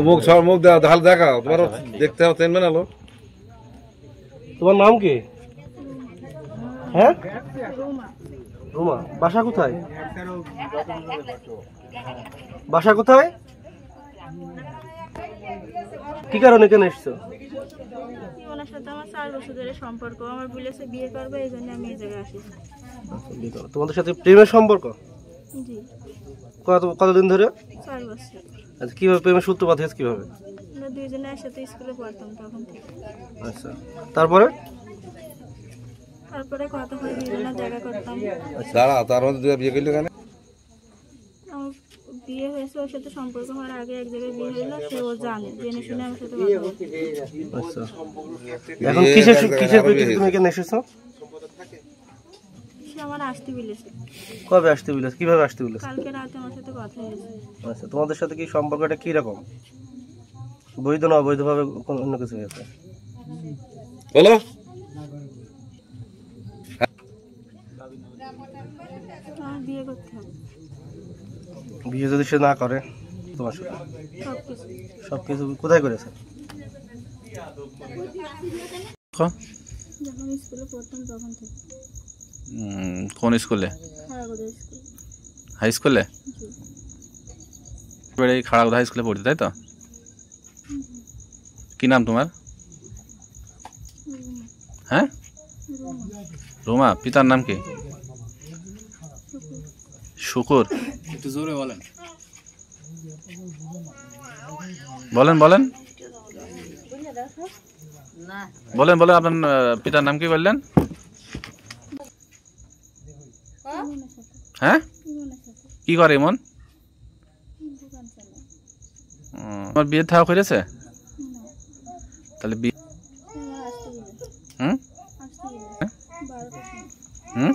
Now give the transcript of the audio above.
মুখ সব মুখ দেখাল দেখাও তোমার দেখতে হবে চেনবে না লোক। তোমার নাম কি? হ্যাঁ রুমা। বাসা কোথায়? বাসা কোথায়? কি কারণে কেন এসছো? ওনার সাথে আমার 4 বছর ধরে সম্পর্ক, আমার বলেছে বিয়ে করবে, এই জন্য আমি এই জায়গায় আসি। তোমাদের সাথে প্রেমের সম্পর্ক? জি। কতদিন ধরে? 4 বছর। আচ্ছা, কিভাবে প্রেমের সূত্রপাত হয়েছে কিভাবে? আমরা দুইজনে একসাথে স্কুলে পড়তাম তখন থেকে। আচ্ছা, তারপরে কথা হয়, দুইজনে দেখা করতাম। দাঁড়া, তার মধ্যে বিয়ে করলি কেন? আমার বিয়ে হয়েছে, ওর সাথে সম্পর্ক হওয়ার আগে এক জায়গায় বিয়ে হলো, সে ও জানে, জেনে শুনে আমার সাথে কথা বলে। আচ্ছা, এখন কিসের প্রেক্ষিতে তুমি এখানে এসেছো? সে আমার আসতে বলেছে। কবে আসতে বলেছে? কিভাবে আসতে বলেছে? কালকে রাতে আমার সাথে কথা হয়েছে। আচ্ছা, তোমাদের সাথে কি সম্পর্কটা কি রকম? বৈধ না অবৈধভাবে অন্য কিছু হয়েছে? বলো। আমার বিয়ে করতে হবে। বিয়ে যদি সে না করে তোমার সাথে? সবকিছু কোথায় করেছে? যখন স্কুলে পড়তাম তখন থেকে। কোন স্কুলে? খাড়াগড়া স্কুল। হাই স্কুলে? এই খাড়াগড়া হাই স্কুলে পড়তে, তাই তো? কি নাম তোমার? হ্যাঁ, রুমা। পিতার নাম কি? শুকুর। একটু জোরে বলেন। বলেন বলেন বলেন বলেন আপনার পিতার নাম কি বললেন? হ্যাঁ, কি করে এমন? আমার বিয়ে থাকা করেছে তাহলে? হুম হুম